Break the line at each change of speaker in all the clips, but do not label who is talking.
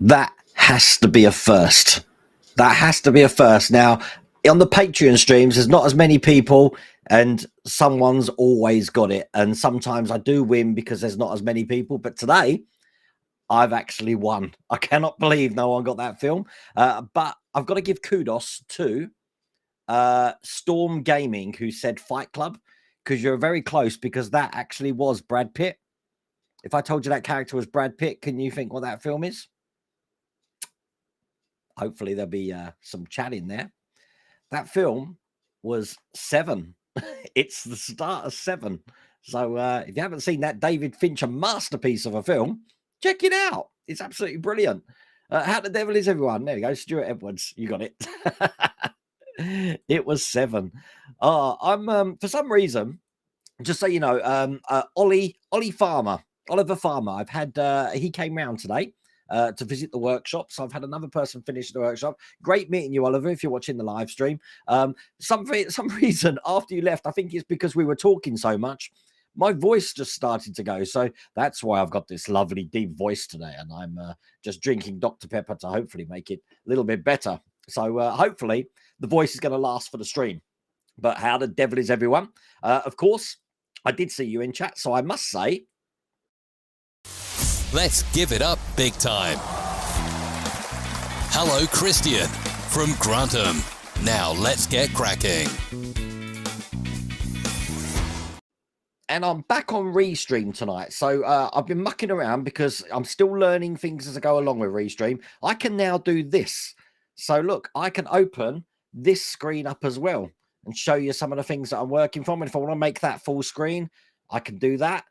That has to be a first. That has to be a first. Now, on the Patreon streams, there's not as many people, and someone's always got it. And sometimes I do win because there's not as many people. But today, I've actually won. I cannot believe no one got that film. But I've got to give kudos to Storm Gaming, who said Fight Club, because you're very close, because that actually was Brad Pitt. If I told you that character was Brad Pitt, can you think what that film is? Hopefully there'll be some chat in there. That film was Seven. It's the start of Seven. So if you haven't seen that David Fincher masterpiece of a film, check it out. It's absolutely brilliant. How the devil is everyone? There you go, Stuart Edwards. You got it. It was Seven. I'm for some reason, just so you know, Oliver Farmer. I've had he came round today to visit the workshop. So I've had another person finish the workshop. Great meeting you, Oliver, if you're watching the live stream. Some reason after you left, I think it's because we were talking so much, my voice just started to go. So that's why I've got this lovely deep voice today. And I'm just drinking Dr. Pepper to hopefully make it a little bit better. So hopefully the voice is going to last for the stream. But how the devil is everyone? Of course, I did see you in chat. So I must say,
let's give it up big time. Hello, Christian from Grantham. Now let's get cracking.
And I'm back on Restream tonight. So I've been mucking around because I'm still learning things as I go along with Restream. I can now do this. So look, I can open this screen up as well and show you some of the things that I'm working from. And if I want to make that full screen, I can do that,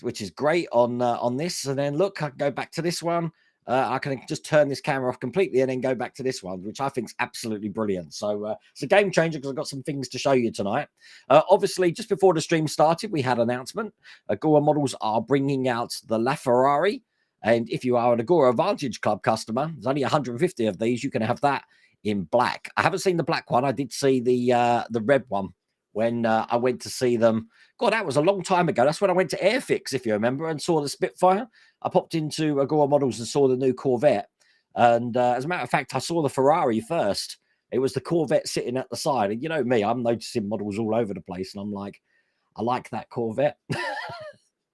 which is great on this. And then look, I can go back to this one. I can just turn this camera off completely and then go back to this one, which I think is absolutely brilliant. So it's a game changer because I've got some things to show you tonight. Obviously, just before the stream started, we had an announcement. Agora Models are bringing out the LaFerrari. And if you are an Agora Vantage Club customer, there's only 150 of these. You can have that in black. I haven't seen the black one. I did see the red one when I went to see them. God, that was a long time ago. That's when I went to Airfix, if you remember, and saw the Spitfire. I popped into Agora Models and saw the new Corvette. And as a matter of fact, I saw the Ferrari first. It was the Corvette sitting at the side. And you know me, I'm noticing models all over the place. And I'm like, I like that Corvette.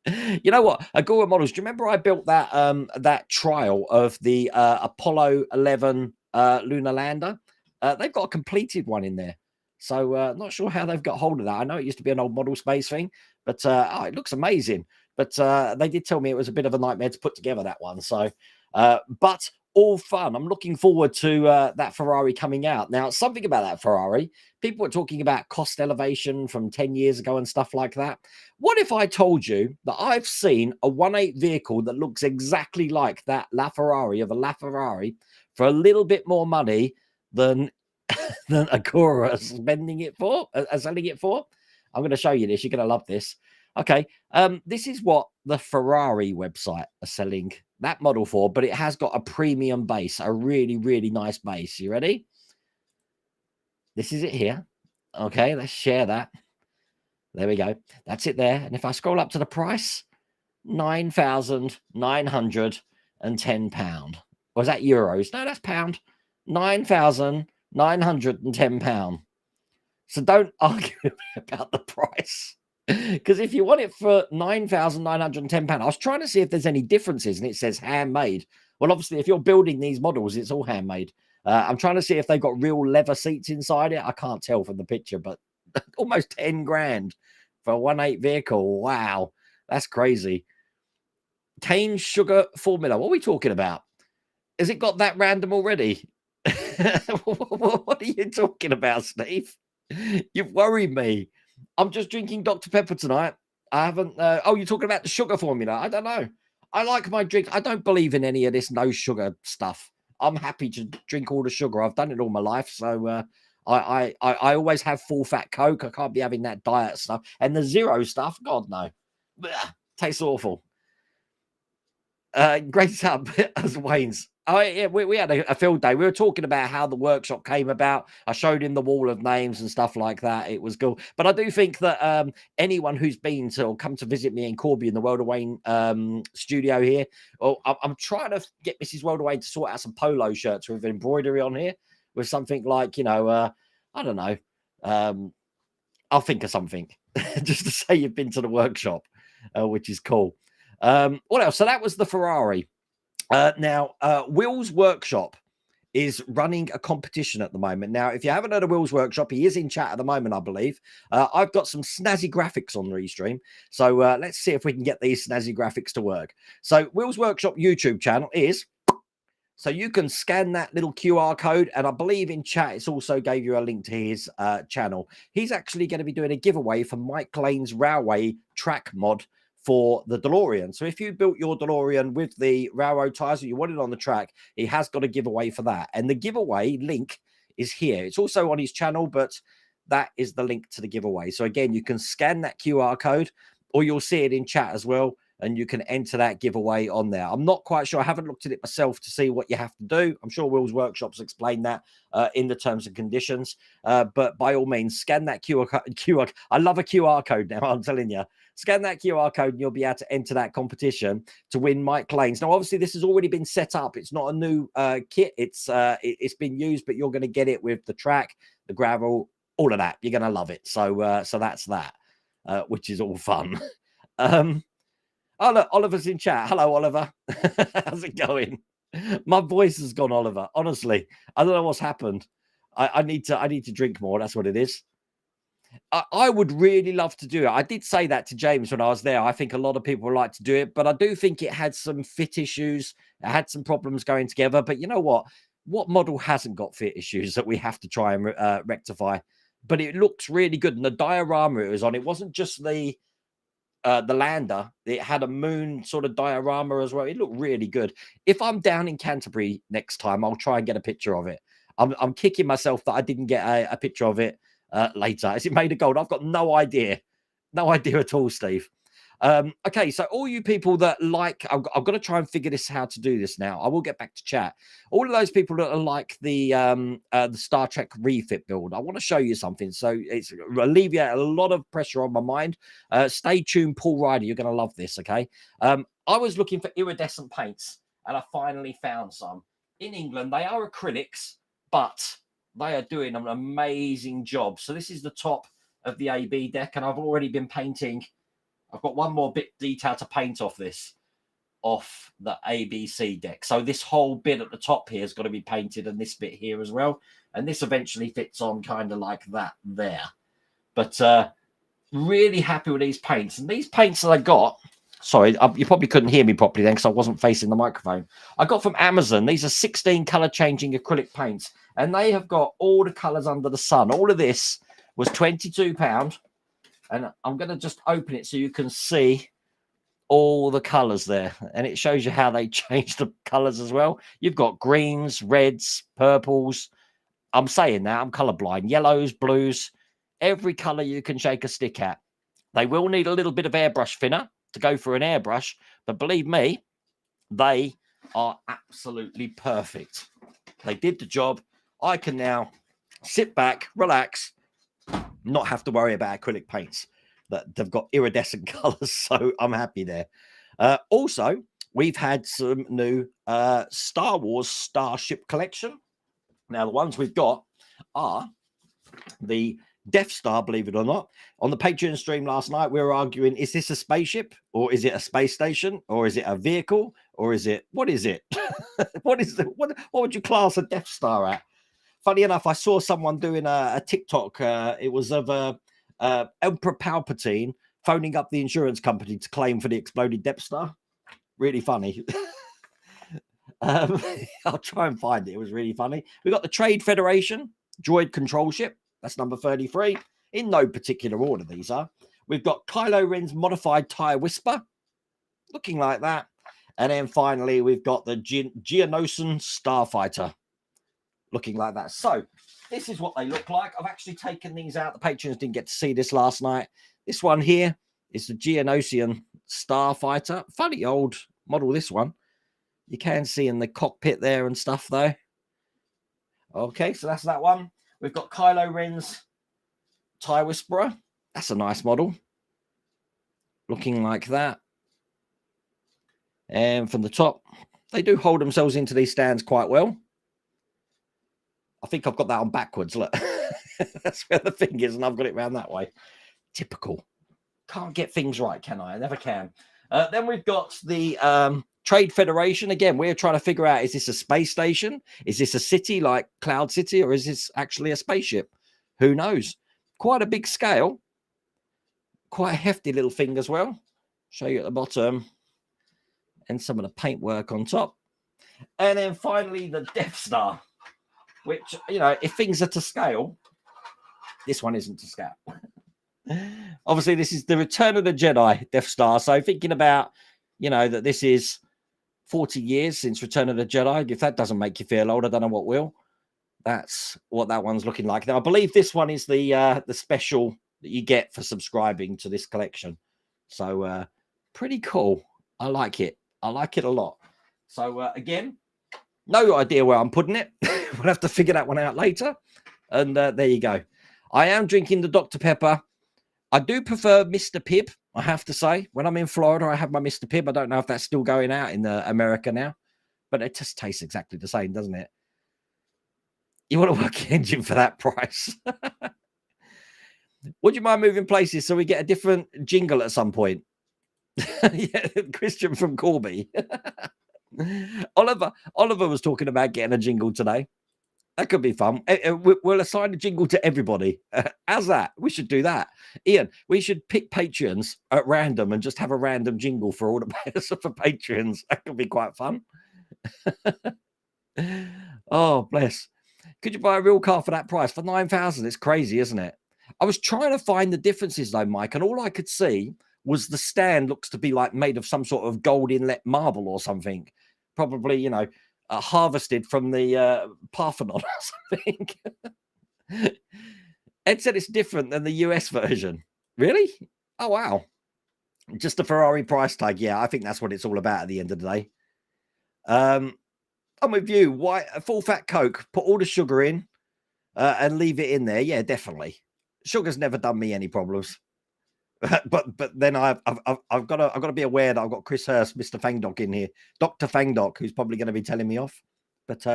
You know what? Agora Models, do you remember I built that that trial of the Apollo 11 lunar lander? They've got a completed one in there. So not sure how they've got hold of that. I know it used to be an old model space thing, but it looks amazing. But they did tell me it was a bit of a nightmare to put together that one. So, but all fun. I'm looking forward to that Ferrari coming out. Now, something about that Ferrari, people were talking about cost elevation from 10 years ago and stuff like that. What if I told you that I've seen a 1.8 vehicle that looks exactly like that LaFerrari of a LaFerrari for a little bit more money than Agora spending it for, selling it for? I'm going to show you this. You're going to love this. Okay, this is what the Ferrari website are selling that model for, but it has got a premium base, a really, really nice base. You ready? This is it here. Okay, let's share that. There we go. That's it there. And if I scroll up to the price, £9,910. Was that euros? No, that's pound. £9,910. So don't argue about the price. Because if you want it for £9,910, I was trying to see if there's any differences, and it says handmade. Well, obviously, if you're building these models, it's all handmade. I'm trying to see if they've got real leather seats inside it. I can't tell from the picture, but almost 10 grand for a 1.8 vehicle. Wow, that's crazy. Cane sugar formula. What are we talking about? Has it got that random already? What are you talking about, Steve? You've worried me. I'm just drinking Dr. Pepper tonight. I haven't. Oh, you're talking about the sugar formula. I don't know. I like my drink. I don't believe in any of this no sugar stuff. I'm happy to drink all the sugar. I've done it all my life. So I always have full fat Coke. I can't be having that diet stuff. And the zero stuff, God no. Blech, tastes awful. Great up as Wayne's. Oh, yeah, we had a field day. We were talking about how the workshop came about. I showed him the wall of names and stuff like that. It was cool. But I do think that anyone who's been to or come to visit me in Corby in the World of Wayne studio here, or I'm trying to get Mrs. World of Wayne to sort out some polo shirts with embroidery on here, with something like, I don't know. I'll think of something just to say you've been to the workshop, which is cool. What else? So that was the Ferrari. Now, Will's Workshop is running a competition at the moment. Now, if you haven't heard of Will's Workshop, he is in chat at the moment, I believe. I've got some snazzy graphics on Restream. So let's see if we can get these snazzy graphics to work. So Will's Workshop YouTube channel is... So you can scan that little QR code, and I believe in chat it's also gave you a link to his channel. He's actually going to be doing a giveaway for Mike Lane's Railway track mod for the DeLorean. So if you built your DeLorean with the railroad tires that you wanted on the track, he has got a giveaway for that. And the giveaway link is here. It's also on his channel, but that is the link to the giveaway. So again, you can scan that QR code, or you'll see it in chat as well, and you can enter that giveaway on there. I'm not quite sure. I haven't looked at it myself to see what you have to do. I'm sure Will's Workshop's explained that in the terms and conditions. But by all means, scan that QR. I love a QR code now, I'm telling you. Scan that QR code and you'll be able to enter that competition to win Mike Lane's. Now, obviously, this has already been set up. It's not a new kit. It's been used, but you're going to get it with the track, the gravel, all of that. You're going to love it. So that's that, which is all fun. Oh, look, Oliver's in chat. Hello, Oliver. How's it going? My voice has gone, Oliver. Honestly, I don't know what's happened. I need to drink more. That's what it is. I would really love to do it. I did say that to James when I was there. I think a lot of people would like to do it, but I do think it had some fit issues. It had some problems going together. But you know what? What model hasn't got fit issues that we have to try and rectify? But it looks really good. And the diorama it was on, it wasn't just the lander. It had a moon sort of diorama as well. It looked really good. If I'm down in Canterbury next time, I'll try and get a picture of it. I'm kicking myself that I didn't get a picture of it later. Is it made of gold? I've got no idea. No idea at all, Steve. Okay, so all you people that like, I've got to try and figure this how to do this now. I will get back to chat. All of those people that are like the Star Trek refit build, I want to show you something. So it's alleviate a lot of pressure on my mind. Stay tuned, Paul Ryder. You're going to love this, okay? I was looking for iridescent paints, and I finally found some. In England, they are acrylics, but they are doing an amazing job. So this is the top of the AB deck, and I've already been painting. I've got one more bit detail to paint off the ABC deck. So this whole bit at the top here has got to be painted, and this bit here as well. And this eventually fits on kind of like that there. But really happy with these paints. And these paints that I got, sorry, you probably couldn't hear me properly then because I wasn't facing the microphone. I got from Amazon. These are 16 color changing acrylic paints, and they have got all the colors under the sun. All of this was £22. And I'm going to just open it so you can see all the colors there. And it shows you how they change the colors as well. You've got greens, reds, purples. I'm saying that. I'm colorblind. Yellows, blues, every color you can shake a stick at. They will need a little bit of airbrush thinner to go for an airbrush. But believe me, they are absolutely perfect. They did the job. I can now sit back, relax, not have to worry about acrylic paints. That they've got iridescent colors, so I'm happy there. Also, we've had some new Star Wars Starship collection. Now, the ones we've got are the Death Star, believe it or not. On the Patreon stream last night, we were arguing, is this a spaceship, or is it a space station, or is it a vehicle, or is it, what is it? What would you class a Death Star at? Funny enough, I saw someone doing a TikTok. It was of Emperor Palpatine phoning up the insurance company to claim for the exploded Death Star. Really funny. I'll try and find it. It was really funny. We got the Trade Federation droid control ship. That's number 33. In no particular order, these are. We've got Kylo Ren's modified TIE Whisper, looking like that. And then finally, we've got the Geonosian Starfighter, looking like that. So this is what they look like. I've actually taken these out. The patrons didn't get to see this last night. This one here is the Geonosian Starfighter. Funny old model, this one. You can see in the cockpit there and stuff, though. Okay, so that's that one. We've got Kylo Ren's Tie Whisperer. That's a nice model. Looking like that. And from the top, they do hold themselves into these stands quite well. I think I've got that on backwards. Look, that's where the thing is, and I've got it around that way. Typical. Can't get things right, can I? I never can. Then we've got the Trade Federation. Again, we're trying to figure out, is this a space station? Is this a city like Cloud City, or is this actually a spaceship? Who knows? Quite a big scale. Quite a hefty little thing as well. Show you at the bottom. And some of the paintwork on top. And then finally, the Death Star. Which, you know, if things are to scale, this one isn't to scale. Obviously, this is the Return of the Jedi Death Star. So thinking about, you know, that this is 40 years since Return of the Jedi. If that doesn't make you feel old, I don't know what will. That's what that one's looking like. Now, I believe this one is the special that you get for subscribing to this collection. So pretty cool. I like it. I like it a lot. So again, no idea where I'm putting it. We'll have to figure that one out later. And there you go. I am drinking the Dr. Pepper. I do prefer Mr. Pibb, I have to say. When I'm in Florida, I have my Mr. Pibb. I don't know if that's still going out in America now. But it just tastes exactly the same, doesn't it? You want to work an engine for that price. Would you mind moving places so we get a different jingle at some point? Yeah, Christian from Corby. Oliver was talking about getting a jingle today. That could be fun. We'll assign a jingle to everybody. How's that? We should do that. Ian, we should pick Patreons at random and just have a random jingle for all the players for Patreons. That could be quite fun. Oh, bless. Could you buy a real car for that price? For 9,000? It's crazy, isn't it? I was trying to find the differences though, Mike, and all I could see was the stand looks to be like made of some sort of gold inlet marble or something. Probably, you know, harvested from the Parthenon or something. Ed said it's different than the US version. Really? Oh, wow. Just a Ferrari price tag. Yeah, I think that's what it's all about at the end of the day. I'm with you. Why a full fat Coke? Put all the sugar in and leave it in there. Yeah, definitely. Sugar's never done me any problems. but then I've got to be aware that I've got Chris Hurst, Mr. Fangdoc in here, Dr. Fangdoc, who's probably going to be telling me off. But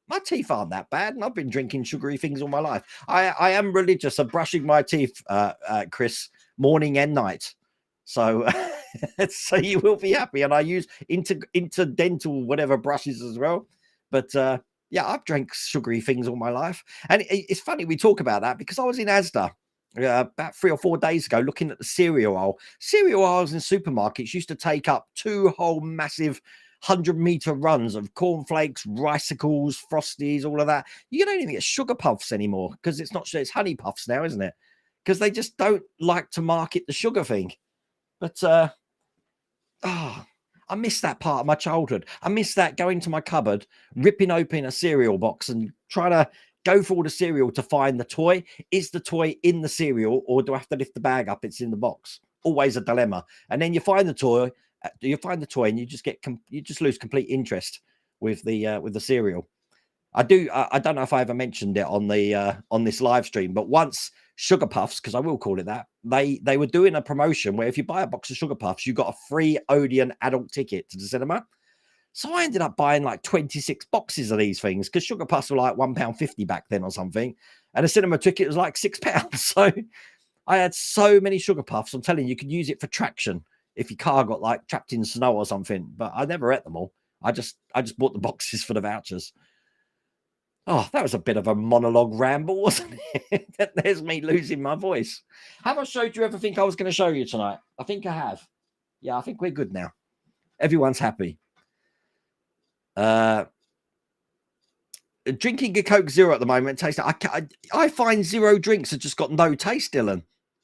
my teeth aren't that bad, and I've been drinking sugary things all my life. I am religious of brushing my teeth, Chris, morning and night. So so you will be happy. And I use interdental whatever brushes as well. But yeah, I've drank sugary things all my life. And it's funny we talk about that because I was in Asda about 3 or 4 days ago looking at the cereal aisle. Cereal aisles in supermarkets used to take up 2 whole massive 100-meter runs of cornflakes, ricicles, frosties, all of that. You don't even get sugar puffs anymore because it's honey puffs now, isn't it? Because they just don't like to market the sugar thing. But I miss that part of my childhood. I miss that going to my cupboard, ripping open a cereal box and trying to go for all the cereal to find the toy. Is the toy in the cereal, or do I have to lift the bag up? It's in the box. Always a dilemma. And then you find the toy, and you just lose complete interest with the cereal. I don't know if I ever mentioned it on this live stream, but once Sugar Puffs, because I will call it that, they were doing a promotion where if you buy a box of Sugar Puffs, you got a free Odeon adult ticket to the cinema. So I ended up buying like 26 boxes of these things because Sugar Puffs were like £1.50 back then or something. And a cinema ticket was like £6. So I had so many Sugar Puffs. I'm telling you, you could use it for traction if your car got like trapped in snow or something. But I never ate them all. I just bought the boxes for the vouchers. Oh, that was a bit of a monologue ramble, wasn't it? There's me losing my voice. Have I showed you everything I was going to show you tonight? I think I have. Yeah, I think we're good now. Everyone's happy. Drinking a Coke Zero at the moment tastes. I find zero drinks have just got no taste, Dylan.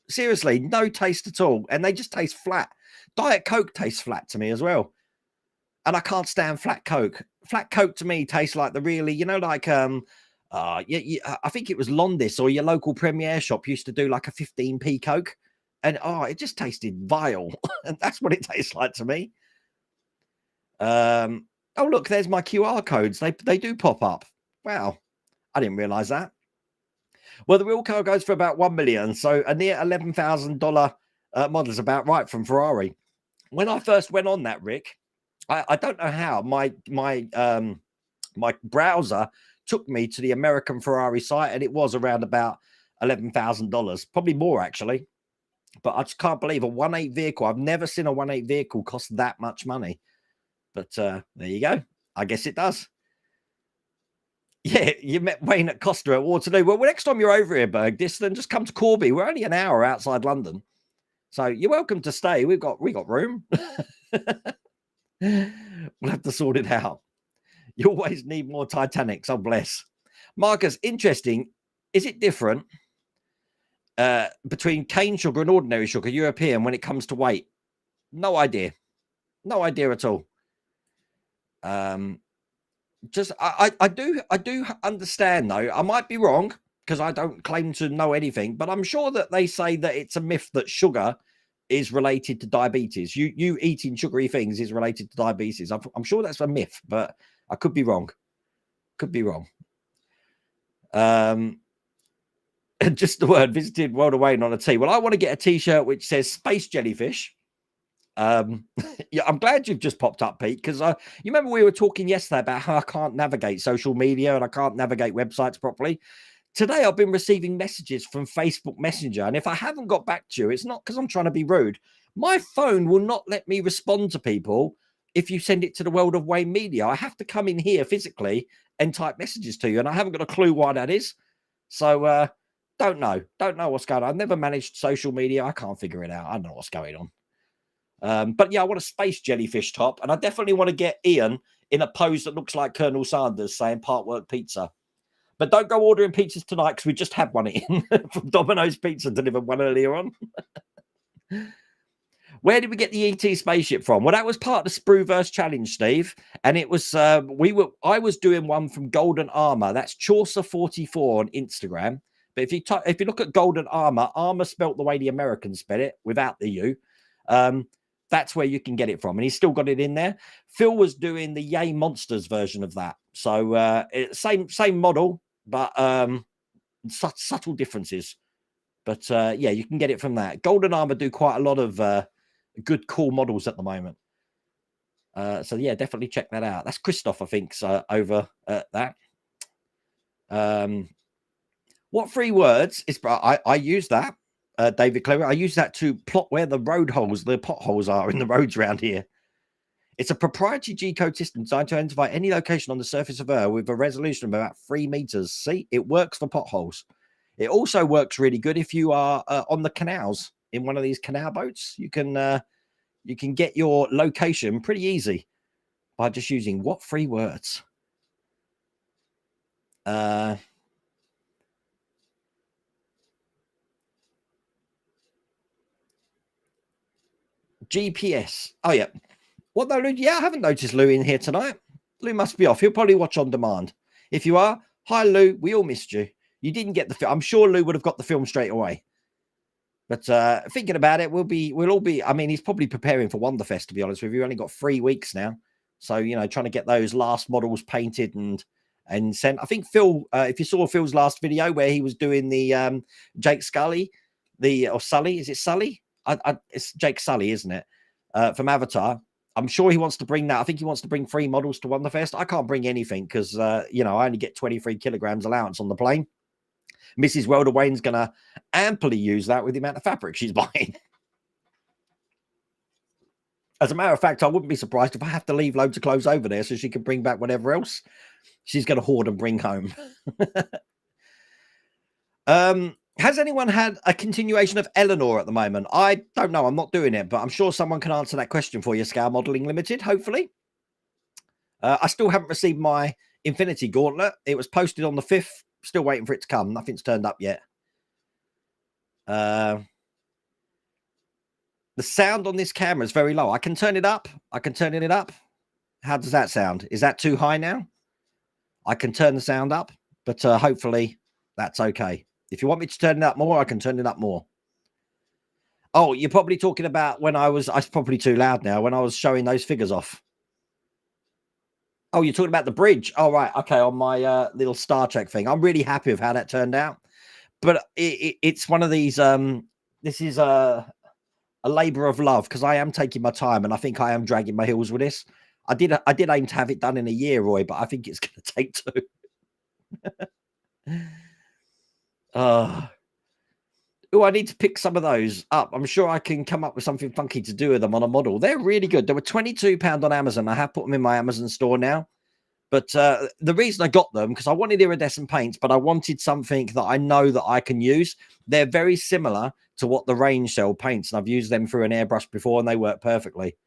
Seriously, no taste at all, and they just taste flat. Diet Coke tastes flat to me as well, and I can't stand flat Coke. Flat Coke to me tastes like the really, like I think it was Londis or your local Premier shop used to do like a 15p Coke, and it just tasted vile, and that's what it tastes like to me. Oh, look, there's my QR codes. They do pop up. Wow. I didn't realize that. Well, the real car goes for about 1 million. So a near $11,000 model is about right from Ferrari. When I first went on that, Rick, I don't know how my browser took me to the American Ferrari site, and it was around about $11,000, probably more actually. But I just can't believe a 1.8 vehicle. I've never seen a 1.8 vehicle cost that much money. But there you go. I guess it does. Yeah, you met Wayne at Costa at Waterloo. Well, next time you're over here, Bergdis, then just come to Corby. We're only an hour outside London, so you're welcome to stay. We got room. We'll have to sort it out. You always need more Titanics. Oh, bless. Marcus, interesting. Is it different between cane sugar and ordinary sugar, European, when it comes to weight? No idea. No idea at all. Just I do understand though. I might be wrong because I don't claim to know anything, but I'm sure that they say that it's a myth that sugar is related to diabetes. You eating sugary things is related to diabetes. I'm sure that's a myth, but I could be wrong. Could be wrong. Just the word visited World of Wayne on a tee. Well, I want to get a t-shirt which says Space Jellyfish. Yeah, I'm glad you've just popped up, Pete, because you remember we were talking yesterday about how I can't navigate social media and I can't navigate websites properly. Today, I've been receiving messages from Facebook Messenger, and if I haven't got back to you, it's not because I'm trying to be rude. My phone will not let me respond to people if you send it to the World of Wayne Media. I have to come in here physically and type messages to you, and I haven't got a clue why that is. So, don't know what's going on. I've never managed social media. I can't figure it out. I don't know what's going on. But yeah, I want a space jellyfish top, and I definitely want to get Ian in a pose that looks like Colonel Sanders saying "Part Work Pizza." But don't go ordering pizzas tonight because we just had one in from Domino's Pizza, delivered one earlier on. Where did we get the ET spaceship from? Well, that was part of the Sprueverse challenge, Steve, and it was I was doing one from Golden Armor. That's Chaucer44 on Instagram. But if you look at Golden Armor, armor spelt the way the Americans spell it without the U. That's where you can get it from, and he's still got it in there. Phil was doing the Yay Monsters version of that, so same model, but subtle differences. But yeah, you can get it from that. Golden Armor do quite a lot of good, cool models at the moment. So yeah, definitely check that out. That's Christoph, I think, over that. What 3 words is? I use that. David Clever. I use that to plot where the potholes are in the roads around here. It's a proprietary G-code system designed to identify any location on the surface of Earth with a resolution of about 3 meters. See, it works for potholes. It also works really good if you are on the canals in one of these canal boats. You can get your location pretty easy by just using what 3 words? GPS. Oh, yeah. What though, Lou? Yeah, I haven't noticed Lou in here tonight. Lou must be off. He'll probably watch on demand. If you are, hi, Lou. We all missed you. You didn't get the film. I'm sure Lou would have got the film straight away. But thinking about it, we'll all be. I mean, he's probably preparing for Wonderfest, to be honest with you. We've only got 3 weeks now. So, trying to get those last models painted and sent. I think Phil, if you saw Phil's last video where he was doing the Jake Scully, or Sully, is it Sully? It's Jake Sully, isn't it? From Avatar. I'm sure he wants to bring that. I think he wants to bring 3 models to Wonderfest. I can't bring anything because, I only get 23 kilograms allowance on the plane. Mrs. World of Wayne's going to amply use that with the amount of fabric she's buying. As a matter of fact, I wouldn't be surprised if I have to leave loads of clothes over there so she can bring back whatever else she's going to hoard and bring home. Has anyone had a continuation of Eleanor at the moment? I don't know. I'm not doing it, but I'm sure someone can answer that question for you, Scale Modeling Limited, hopefully. I still haven't received my Infinity Gauntlet. It was posted on the 5th. Still waiting for it to come. Nothing's turned up yet. The sound on this camera is very low. I can turn it up. How does that sound? Is that too high now? I can turn the sound up, but hopefully that's okay. If you want me to turn it up more, I can turn it up more. Oh, you're probably talking about when I was probably too loud now, when I was showing those figures off. Oh, you're talking about the bridge. Oh, right. Okay. On my little Star Trek thing. I'm really happy with how that turned out. But it's one of these. This is a labor of love because I am taking my time and I think I am dragging my heels with this. I did aim to have it done in a year, Roy, but I think it's going to take 2. Oh, I need to pick some of those up. I'm sure I can come up with something funky to do with them on a model. They're really good. They were £22 on Amazon. I have put them in my Amazon store now. But the reason I got them, because I wanted iridescent paints, but I wanted something that I know that I can use. They're very similar to what the range sell paints, and I've used them through an airbrush before, and they work perfectly.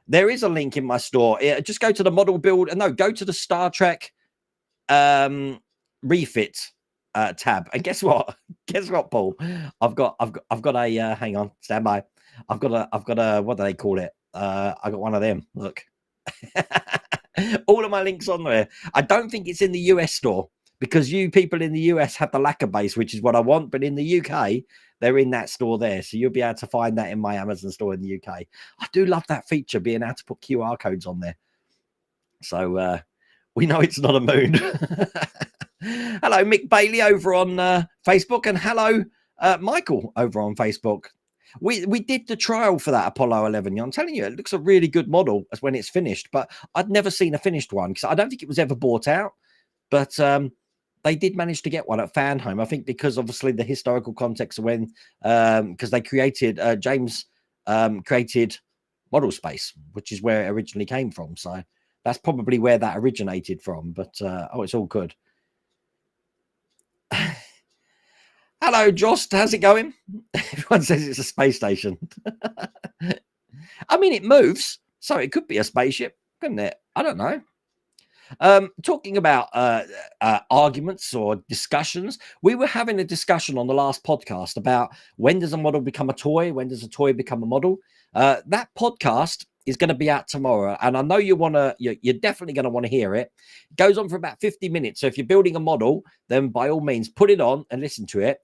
There is a link in my store. Just go to the model build. No, go to the Star Trek refit tab. And guess what? Guess what, Paul? I've got a hang on, stand by. I've got a what do they call it? I got one of them. Look. All of my links on there. I don't think it's in the US store because you people in the US have the lacquer base, which is what I want. But in the UK, they're in that store there. So you'll be able to find that in my Amazon store in the UK. I do love that feature, being able to put QR codes on there. So we know it's not a moon. Hello, Mick Bailey over on Facebook. And hello, Michael over on Facebook. We did the trial for that Apollo 11. I'm telling you, it looks a really good model as when it's finished, but I'd never seen a finished one because I don't think it was ever bought out. But they did manage to get one at Fan Home, I think, because obviously the historical context of when, because they created, James created Model Space, which is where it originally came from. So that's probably where that originated from. But oh, it's all good. Hello, Jost. How's it going? Everyone says it's a space station. I mean, it moves, so it could be a spaceship, couldn't it? I don't know. Talking about arguments or discussions, we were having a discussion on the last podcast about when does a model become a toy? When does a toy become a model? That podcast is going to be out tomorrow, and I know you're definitely going to want to hear it. It goes on for about 50 minutes. So if you're building a model, then by all means put it on and listen to it.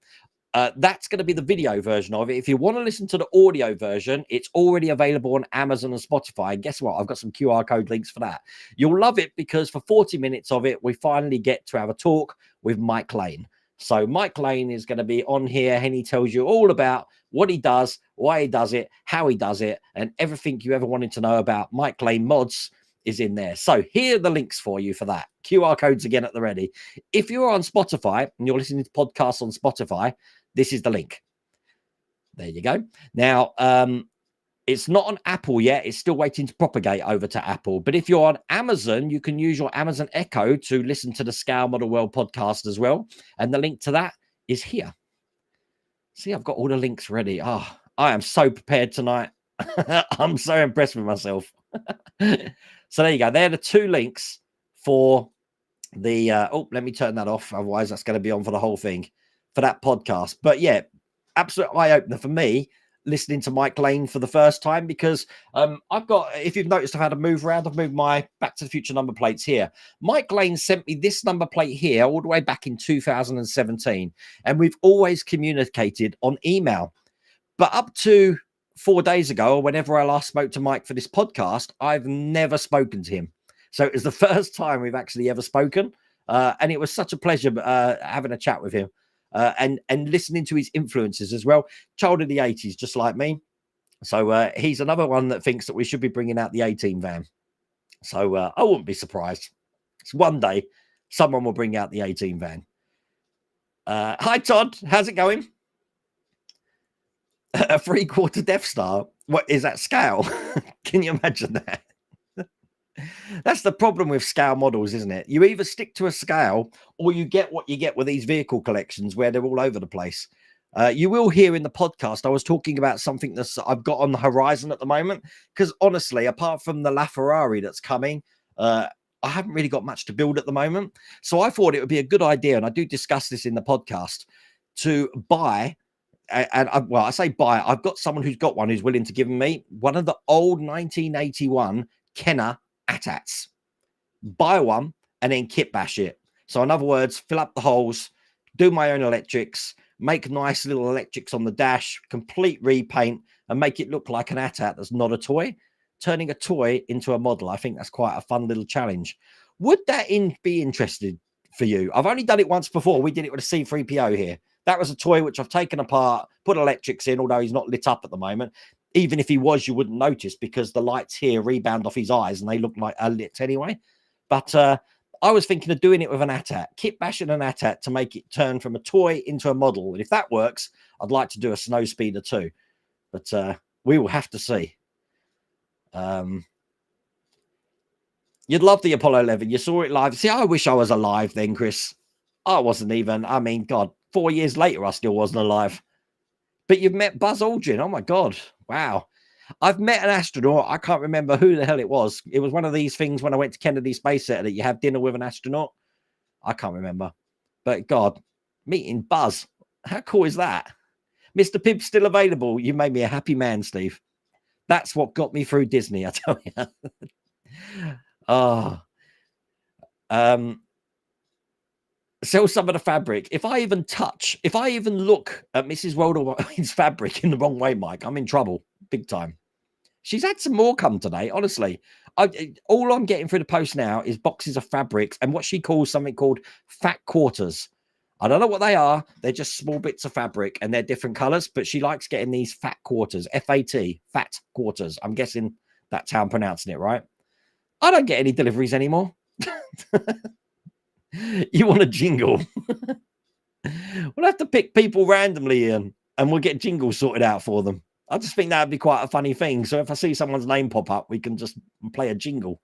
That's going to be the video version of it. If you want to listen to the audio version, it's already available on Amazon and Spotify. And guess what? I've got some QR code links for that. You'll love it because for 40 minutes of it, we finally get to have a talk with Mike Lane. So Mike Lane is going to be on here and he tells you all about what he does, why he does it, how he does it, and everything you ever wanted to know about Mike Lane mods is in there. So here are the links for you for that. QR codes again at the ready. If you're on Spotify and you're listening to podcasts on Spotify, this is the link. There you go. Now, it's not on Apple yet. It's still waiting to propagate over to Apple. But if you're on Amazon, you can use your Amazon Echo to listen to the Scale Model World podcast as well. And the link to that is here. See, I've got all the links ready. Oh, I am so prepared tonight. I'm so impressed with myself. So there you go. They're the 2 links for the... oh, let me turn that off. Otherwise, that's going to be on for the whole thing for that podcast. But yeah, absolute eye-opener for me listening to Mike Lane for the first time because I've got, if you've noticed, I've had to move around. I've moved my Back to the Future number plates here. Mike Lane sent me this number plate here all the way back in 2017. And we've always communicated on email. But up to 4 days ago, or whenever I last spoke to Mike for this podcast, I've never spoken to him. So it was the first time we've actually ever spoken. And it was such a pleasure having a chat with him. And listening to his influences as well. Child of the 80s, just like me. So he's another one that thinks that we should be bringing out the 18 van. So I wouldn't be surprised. So one day, someone will bring out the 18 van. Hi, Todd. How's it going? A 3/4 Death Star. What is that scale? Can you imagine that? That's the problem with scale models, isn't it? You either stick to a scale or you get what you get with these vehicle collections where they're all over the place. You will hear in the podcast, I was talking about something that I've got on the horizon at the moment, because honestly, apart from the Ferrari that's coming, I haven't really got much to build at the moment. So I thought it would be a good idea, and I do discuss this in the podcast, to buy, well, I say buy, I've got someone who's got one who's willing to give me one of the old 1981 Kenner ATATs. Buy one and then kit bash it. So in other words, fill up the holes, do my own electrics, make nice little electrics on the dash, complete repaint, and make it look like an ATAT that's not a toy. turning a toy into a model. I think that's quite a fun little challenge. Would that be interested for you? I've only done it once before. We did it with a C3PO here. That was a toy which I've taken apart, put electrics in, although he's not lit up at the moment. Even if he was, you wouldn't notice because the lights here rebound off his eyes and they look like lit anyway. But I was thinking of doing it with an AT-AT, kit bashing an AT-AT to make it turn from a toy into a model. And if that works, I'd like to do a snow speeder too. But we will have to see. You'd love the Apollo 11. You saw it live. See, I wish I was alive then, Chris. I wasn't even. I mean, God, 4 years later, I still wasn't alive. But you've met Buzz Aldrin. Oh, my God. Wow. I've met an astronaut. I can't remember who the hell it was. It was one of these things when I went to Kennedy Space Center that you have dinner with an astronaut. I can't remember. But, God, meeting Buzz. How cool is that? Mr. Pibb's still available. You made me a happy man, Steve. That's what got me through Disney, I tell you. Oh, sell some of the fabric. If I even look at Mrs. Worldwine's fabric in the wrong way, Mike, I'm in trouble big time. She's had some more come today, honestly. All I'm getting through the post now is boxes of fabrics and what she calls something called fat quarters. I don't know what they are. They're just small bits of fabric and they're different colors, but she likes getting these fat quarters, F-A-T, fat quarters. I'm guessing that's how I'm pronouncing it, right? I don't get any deliveries anymore. You want a jingle? We'll have to pick people randomly in and we'll get jingles sorted out for them. I just think that'd be quite a funny thing. So if I see someone's name pop up, we can just play a jingle.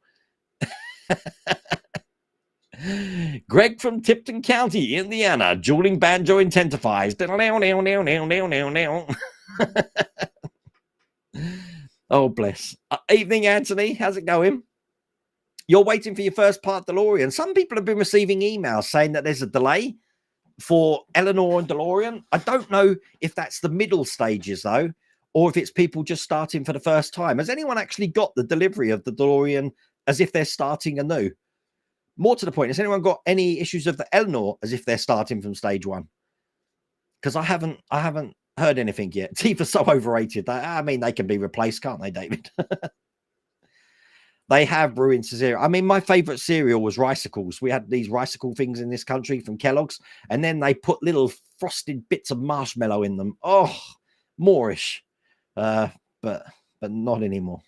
Greg from Tipton County, Indiana. Dueling banjo intensifies. Oh, bless. Evening, Anthony. How's it going? You're waiting for your first part DeLorean. Some people have been receiving emails saying that there's a delay for Eleanor and DeLorean. I don't know if that's the middle stages, though, or if it's people just starting for the first time. Has anyone actually got the delivery of the DeLorean as if they're starting anew? More to the point, has anyone got any issues of the Eleanor as if they're starting from stage one? Because I haven't heard anything yet. Teeth are so overrated. I mean, they can be replaced, can't they, David? They have ruined cereal. I mean, my favorite cereal was Ricicles. We had these Ricicle things in this country from Kellogg's, and then they put little frosted bits of marshmallow in them. Oh, moreish. But not anymore.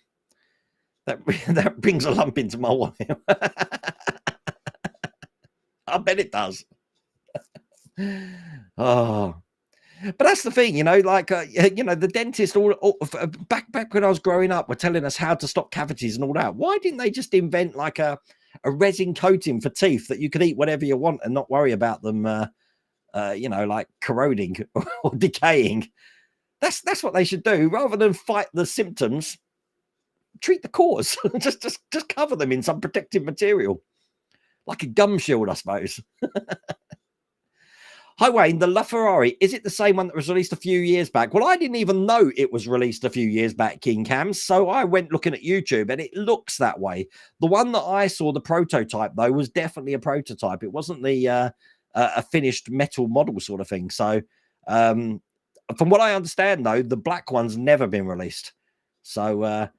That brings a lump into my wallet. I bet it does. Oh, but that's the thing, like, the dentist back when I was growing up were telling us how to stop cavities and all that. Why didn't they just invent like a resin coating for teeth that you could eat whatever you want and not worry about them, like corroding or decaying? That's what they should do rather than fight the symptoms. Treat the cause. just cover them in some protective material, like a gum shield, I suppose. Hi, Wayne, the LaFerrari, is it the same one that was released a few years back? Well, I didn't even know it was released a few years back, King Cams, so I went looking at YouTube, and it looks that way. The one that I saw, the prototype, though, was definitely a prototype. It wasn't the a finished metal model sort of thing. So from what I understand, though, the black one's never been released. So,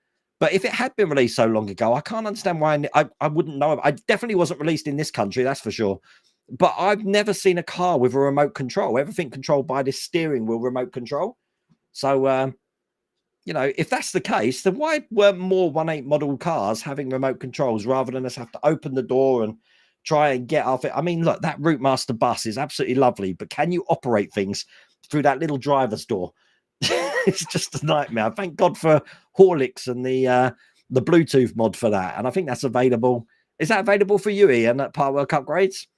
but if it had been released so long ago, I can't understand why I wouldn't know. I definitely wasn't released in this country, that's for sure. But I've never seen a car with a remote control. Everything controlled by this steering wheel remote control. So, if that's the case, then why weren't more 1.8 model cars having remote controls rather than us have to open the door and try and get off it? I mean, look, that Routemaster bus is absolutely lovely, but can you operate things through that little driver's door? It's just a nightmare. Thank God for Horlicks and the Bluetooth mod for that. And I think that's available. Is that available for you, Ian, at Part Work Upgrades?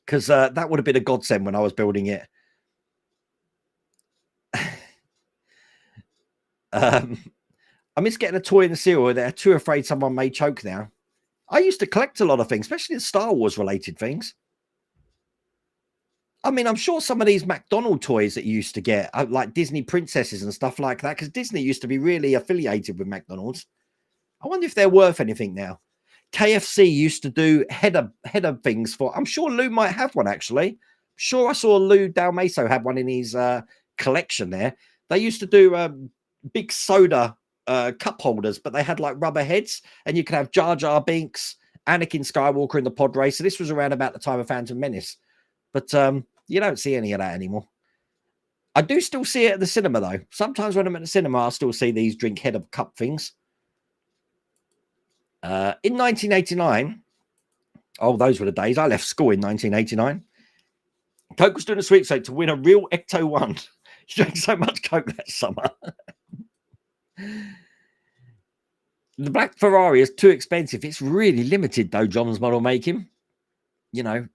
Because that would have been a godsend when I was building it. I miss getting a toy in the cereal. They're too afraid someone may choke now. I used to collect a lot of things, especially Star Wars related things. I mean, I'm sure some of these McDonald's toys that you used to get, like Disney princesses and stuff like that, because Disney used to be really affiliated with McDonald's. I wonder if they're worth anything now. KFC used to do header things for. I'm sure Lou might have one, actually. I'm sure I saw Lou Dalmaso had one in his collection there. They used to do big soda cup holders, but they had like rubber heads, and you could have Jar Jar Binks, Anakin Skywalker in the pod race. So this was around about the time of Phantom Menace, but you don't see any of that anymore. I do still see it at the cinema though. Sometimes when I'm at the cinema, I still see these drink head of cup things. In 1989, oh, those were the days. I left school in 1989. Coke was doing a sweepstake to win a real Ecto 1. She drank so much Coke that summer. The black Ferrari is too expensive. It's really limited though, John's model making. You know,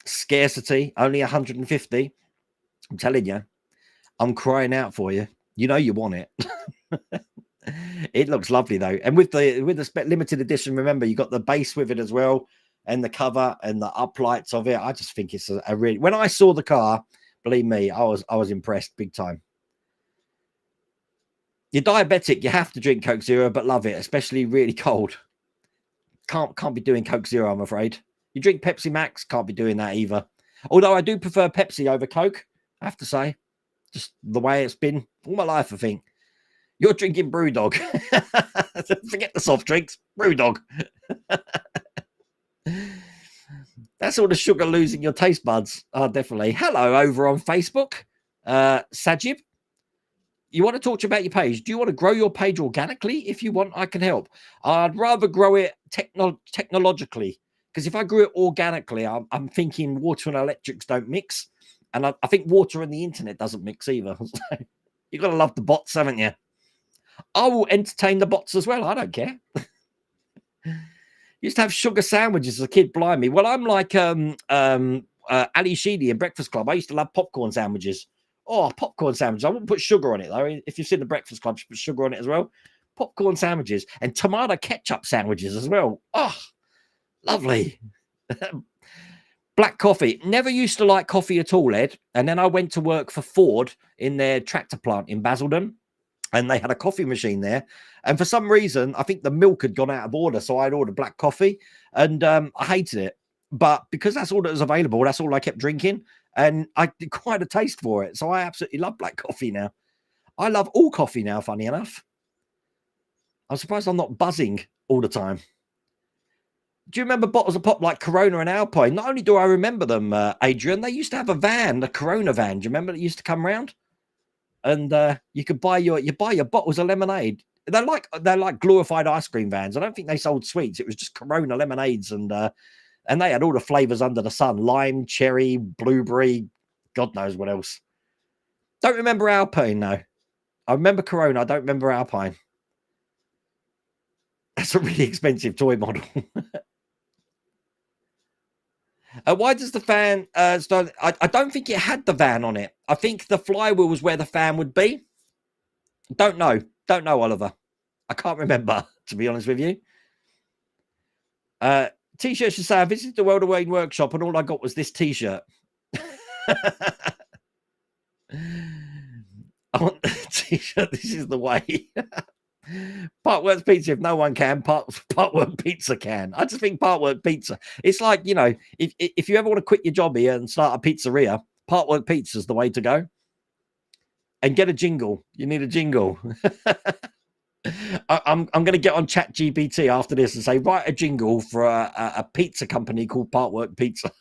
scarcity, only 150. I'm telling you, I'm crying out for you. You know you want it. It looks lovely though, and with the limited edition, remember you got the base with it as well, and the cover and the uplights of it. I just think it's a really. When I saw the car, believe me, I was impressed big time. You're diabetic, you have to drink Coke Zero, but love it, especially really cold. Can't be doing Coke Zero, I'm afraid. You drink Pepsi Max, can't be doing that either. Although I do prefer Pepsi over Coke, I have to say. Just the way it's been all my life, I think. You're drinking Brewdog. Forget the soft drinks. Brewdog. That's all the sugar losing your taste buds. Oh, definitely. Hello over on Facebook. Sajib. You want to talk about your page? Do you want to grow your page organically? If you want, I can help. I'd rather grow it technologically, because if I grew it organically, I'm thinking water and electrics don't mix. And I think water and the internet doesn't mix either. So you've got to love the bots, haven't you? I will entertain the bots as well. I don't care. Used to have sugar sandwiches as a kid, blimey. Well, I'm like Ali Sheedy in Breakfast Club. I used to love popcorn sandwiches. Oh, popcorn sandwiches. I wouldn't put sugar on it, though. If you've seen the Breakfast Club, you put sugar on it as well. Popcorn sandwiches and tomato ketchup sandwiches as well. Oh, lovely. Black coffee. Never used to like coffee at all, Ed. And then I went to work for Ford in their tractor plant in Basildon. And they had a coffee machine there. And for some reason, I think the milk had gone out of order. So I'd ordered black coffee. And I hated it. But because that's all that was available, that's all I kept drinking. And I did quite a taste for it. So I absolutely love black coffee now. I love all coffee now, funny enough. I'm surprised I'm not buzzing all the time. Do you remember bottles of pop like Corona and Alpine? Not only do I remember them, Adrian, they used to have a van, the Corona van. Do you remember that used to come around? And you could buy your bottles of lemonade. They're like glorified ice cream vans. I don't think they sold sweets. It was just Corona lemonades, and they had all the flavors under the sun: lime, cherry, blueberry, God knows what else. Don't remember Alpine though. I remember Corona. I don't remember Alpine. That's a really expensive toy model. Why does the fan start? I don't think it had the van on it. I think the flywheel was where the fan would be. Don't know, Oliver. I can't remember, to be honest with you. T-shirt should say, I visited the World of Wayne workshop and all I got was this T-shirt. I want the T-shirt. This is the way. Partworks Pizza, if no one can, Partwork Pizza can. I just think Partwork Pizza. It's like, you know, if you ever want to quit your job here and start a pizzeria, Partwork Pizza is the way to go. And get a jingle. You need a jingle. I'm going to get on ChatGPT after this and say, write a jingle for a pizza company called Partwork Pizza.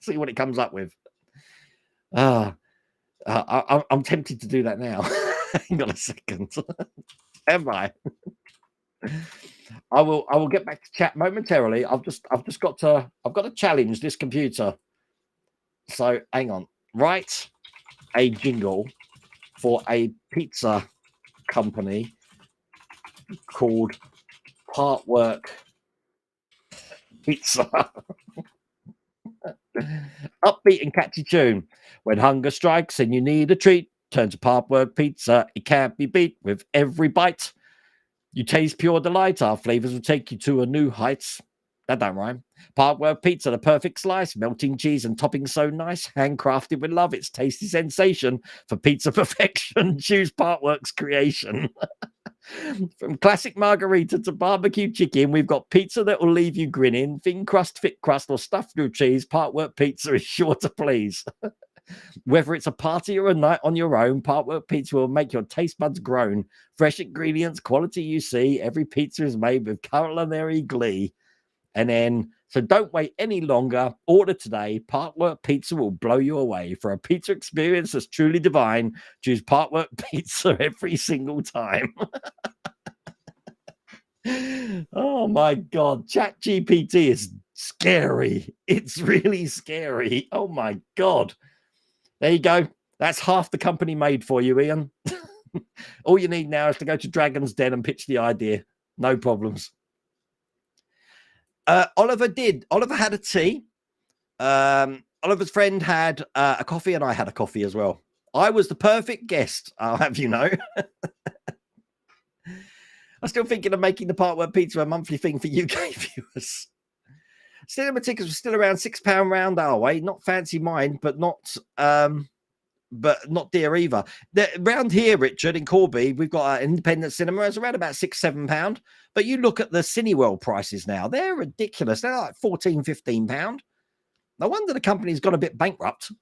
See what it comes up with. I'm tempted to do that now. Hang on a second. Am I? I will get back to chat momentarily. I've got to challenge this computer. So hang on. Write a jingle for a pizza company called Partwork Pizza. Upbeat and catchy tune. When hunger strikes and you need a treat, turn to Partwork Pizza. It can't be beat with every bite. You taste pure delight. Our flavors will take you to a new heights. That don't rhyme. Partwork Pizza, the perfect slice. Melting cheese and toppings so nice. Handcrafted with love. It's tasty sensation. For pizza perfection, choose Partwork's creation. From classic margarita to barbecue chicken, we've got pizza that will leave you grinning. Thin crust, thick crust, or stuffed with cheese. Partwork Pizza is sure to please. Whether it's a party or a night on your own, Parkwork Pizza will make your taste buds groan. Fresh ingredients, quality you see. Every pizza is made with culinary glee. And then, so don't wait any longer. Order today. Parkwork Pizza will blow you away. For a pizza experience that's truly divine, choose Parkwork Pizza every single time. Oh my God. ChatGPT is scary. It's really scary. Oh my God. There you go. That's half the company made for you, Ian. All you need now is to go to Dragon's Den and pitch the idea. No problems. Oliver had a tea. Oliver's friend had a coffee, and I had a coffee as well. I was the perfect guest, I'll have you know. I'm still thinking of making the Parkwork Pizza a monthly thing for UK viewers. Cinema tickets were still around £6 round our way. Not fancy mine, but not dear either. Around here, Richard, in Corby, we've got an independent cinema. It's around about £6-7. But you look at the Cineworld prices now. They're ridiculous. They're like £14-15. No wonder the company's got a bit bankrupt.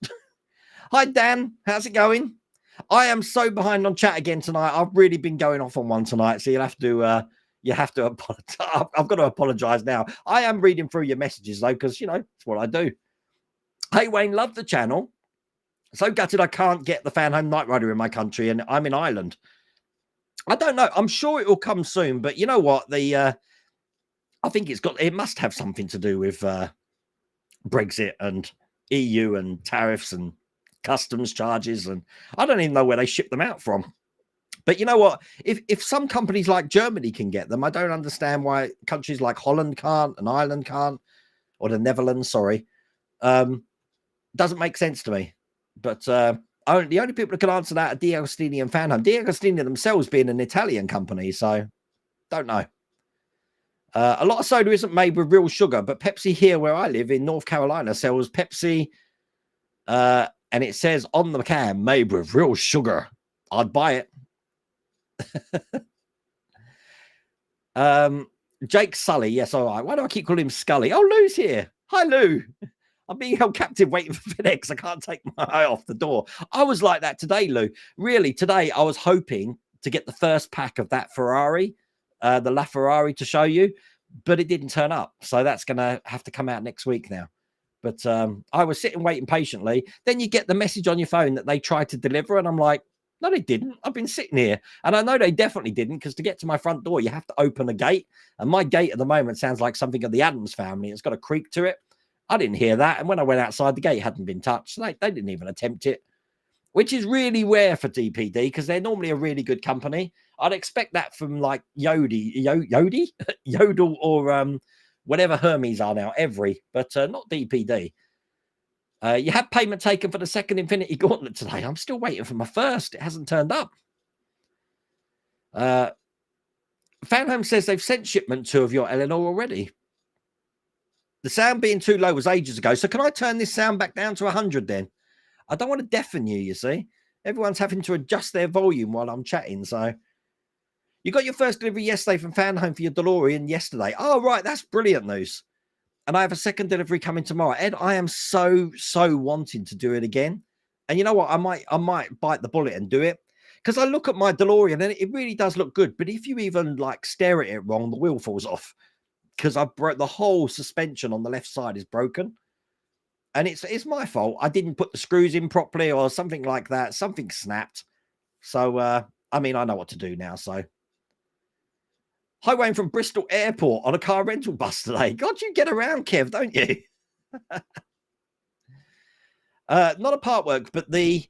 Hi, Dan. How's it going? I am so behind on chat again tonight. I've really been going off on one tonight, so you have to apologize. I've got to apologize now. I am reading through your messages though, because you know it's what I do. Hey Wayne, love the channel. So gutted I can't get the Fan Home Night Rider in my country, and I'm in Ireland. I don't know. I'm sure it will come soon, but you know what? I think it must have something to do with Brexit and EU and tariffs and customs charges, and I don't even know where they ship them out from. But you know what? If some companies like Germany can get them, I don't understand why countries like Holland can't and Ireland can't, or the Netherlands, sorry. Doesn't make sense to me. But the only people that can answer that are D'Agostini and Fan Home. D'Agostini themselves being an Italian company, so don't know. A lot of soda isn't made with real sugar, but Pepsi here where I live in North Carolina sells Pepsi, and it says on the can, made with real sugar. I'd buy it. Jake Sully, yes, all right. Why do I keep calling him Scully? Oh, Lou's here. Hi, Lou. I'm being held captive waiting for FedEx. I can't take my eye off the door. I was like that today, Lou. Really, today I was hoping to get the first pack of that Ferrari, the LaFerrari to show you, but it didn't turn up. So that's going to have to come out next week now. But I was sitting waiting patiently. Then you get the message on your phone that they tried to deliver, and I'm like, no, they didn't. I've been sitting here. And I know they definitely didn't, because to get to my front door, you have to open a gate. And my gate at the moment sounds like something of the Addams Family. It's got a creak to it. I didn't hear that. And when I went outside, the gate hadn't been touched. So they didn't even attempt it, which is really rare for DPD, because they're normally a really good company. I'd expect that from like Yodel or whatever Hermes are now, but not DPD. You had payment taken for the second Infinity Gauntlet today. I'm still waiting for my first. It hasn't turned up. Fan Home says they've sent shipment 2 of your Eleanor already. The sound being too low was ages ago. So can I turn this sound back down to 100 then? I don't want to deafen you, you see. Everyone's having to adjust their volume while I'm chatting. So you got your first delivery yesterday from Fan Home for your DeLorean yesterday. Oh, right. That's brilliant news. And I have a second delivery coming tomorrow. Ed, I am so wanting to do it again. And you know what? I might bite the bullet and do it, because I look at my DeLorean and it really does look good. But if you even like stare at it wrong, the wheel falls off, because I broke the whole suspension on the left side is broken. And it's my fault. I didn't put the screws in properly or something like that. Something snapped. So, I mean, I know what to do now. So, hi, Wayne from Bristol Airport on a car rental bus today. God, you get around, Kev, don't you? Not a Parkwork, but the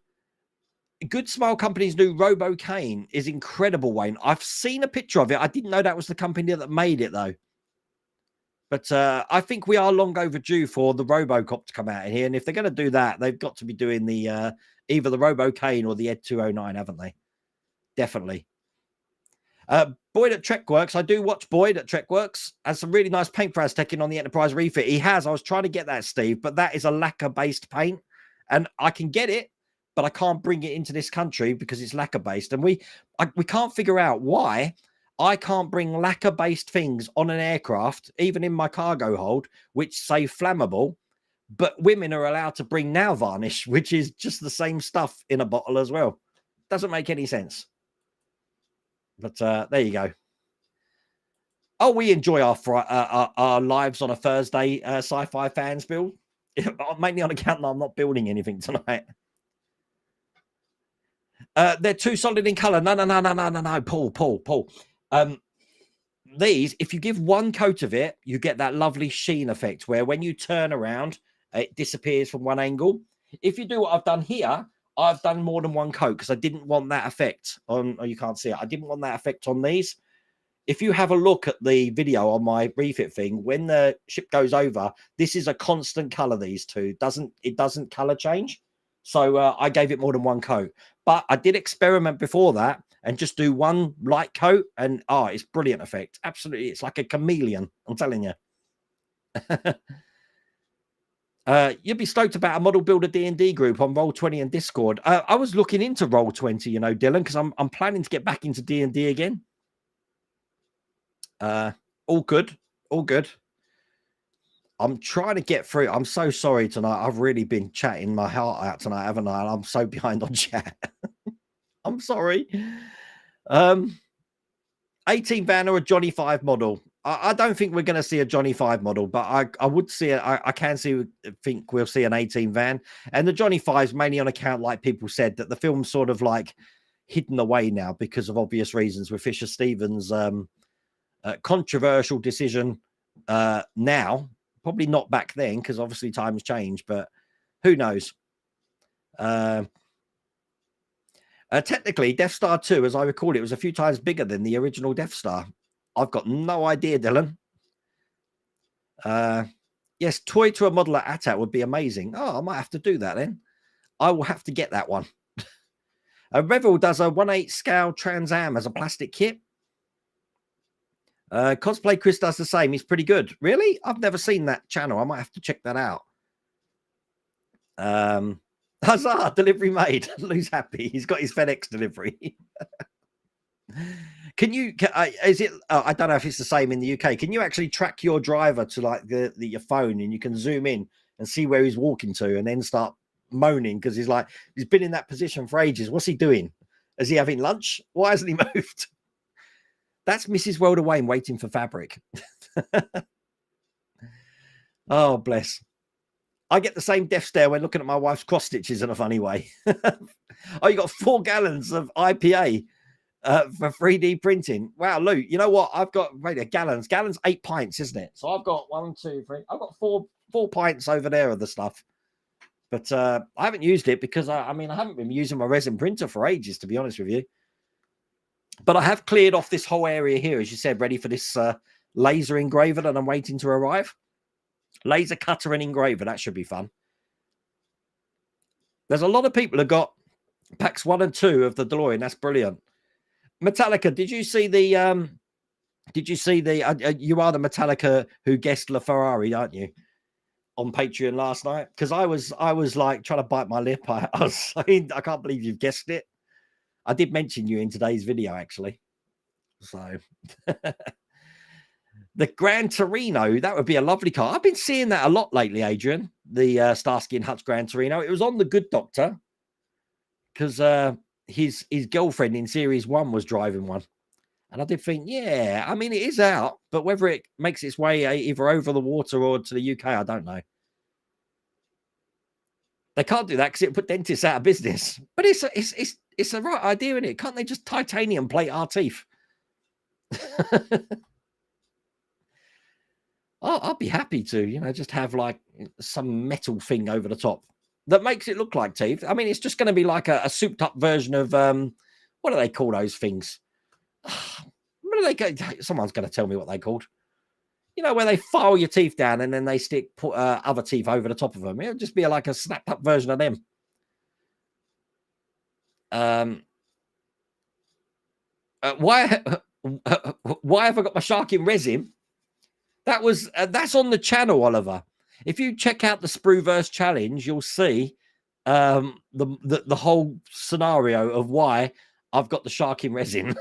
Good Smile Company's new Robo-Cane is incredible, Wayne. I've seen a picture of it. I didn't know that was the company that made it, though. But I think we are long overdue for the Robocop to come out in here. And if they're going to do that, they've got to be doing the either the Robo-Cane or the Ed 209, haven't they? Definitely. Boyd at Trekworks. I do watch Boyd at Trekworks. Has some really nice paint for us taking on the Enterprise refit. He has. I was trying to get that, Steve, but that is a lacquer-based paint. And I can get it, but I can't bring it into this country because it's lacquer-based. And we can't figure out why I can't bring lacquer-based things on an aircraft, even in my cargo hold, which say flammable, but women are allowed to bring nail varnish, which is just the same stuff in a bottle as well. Doesn't make any sense. But there you go. Oh, we enjoy our lives on a Thursday, sci-fi fans, Bill. Mainly on account that I'm not building anything tonight. They're too solid in color. No, Paul. These, if you give one coat of it, you get that lovely sheen effect where when you turn around, it disappears from one angle. If you do what I've done here, I've done more than one coat because I didn't want that effect on, oh, you can't see it. I didn't want that effect on these. If you have a look at the video on my refit thing, when the ship goes over, this is a constant color, these two. It doesn't color change. So I gave it more than one coat. But I did experiment before that and just do one light coat. And, it's brilliant effect. Absolutely. It's like a chameleon. I'm telling you. You'd be stoked about a model builder D&D group on Roll20 and Discord. I was looking into Roll20, you know, Dylan, because I'm planning to get back into D&D again. All good. I'm trying to get through. I'm so sorry tonight. I've really been chatting my heart out tonight, haven't I? I'm so behind on chat. I'm sorry. 18 van or a Johnny 5 model. I don't think we're going to see a Johnny 5 model, but I would see it. I think we'll see an 18 van. And the Johnny 5's mainly on account, like people said, that the film's sort of like hidden away now because of obvious reasons with Fisher Stevens' controversial decision now. Probably not back then because obviously times change, but who knows? Technically, Death Star 2, as I recall, it was a few times bigger than the original Death Star. I've got no idea, Dylan. Yes, toy to a model at ATAT would be amazing. Oh, I might have to do that then. I will have to get that one. Revel does a 1/8 scale Trans Am as a plastic kit. Cosplay Chris does the same. He's pretty good. Really? I've never seen that channel. I might have to check that out. Huzzah, delivery made. Lou's happy. He's got his FedEx delivery. Can you, is it, I don't know if it's the same in the UK. Can you actually track your driver to like your phone and you can zoom in and see where he's walking to and then start moaning because he's been in that position for ages. What's he doing? Is he having lunch? Why hasn't he moved? That's Mrs. Welder Wayne waiting for fabric. Oh, bless. I get the same death stare when looking at my wife's cross stitches in a funny way. Oh, you got 4 gallons of IPA for 3D printing. Wow, Lou, you know what? I've got gallons. Gallons, 8 pints, isn't it? So I've got 1, 2, 3. I've got four pints over there of the stuff. But I haven't used it because I haven't been using my resin printer for ages, to be honest with you. But I have cleared off this whole area here, as you said, ready for this laser engraver that I'm waiting to arrive. Laser cutter and engraver, that should be fun. There's a lot of people who got packs 1 and 2 of the DeLorean. That's brilliant. Metallica, did you see the you are the Metallica who guessed LaFerrari, aren't you? On Patreon last night? Because I was like trying to bite my lip. I was saying, I can't believe you've guessed it. I did mention you in today's video, actually. So the Gran Torino, that would be a lovely car. I've been seeing that a lot lately, Adrian. The Starsky and Hutch Gran Torino. It was on The Good Doctor because his girlfriend in series 1 was driving one. And I did think, yeah, I mean, it is out, but whether it makes its way either over the water or to the UK, I don't know. They can't do that because it put dentists out of business. But it's the right idea, isn't it? Can't they just titanium plate our teeth? I'd be happy to, just have like some metal thing over the top that makes it look like teeth. I mean, it's just going to be like a souped up version of, what do they call those things? What do they go? Someone's going to tell me what they called. Where they file your teeth down and then they put other teeth over the top of them. It'll just be like a snapped up version of them. Why have I got my shark in resin? That's on the channel, Oliver. If you check out the Sprueverse challenge, you'll see the whole scenario of why I've got the shark in resin.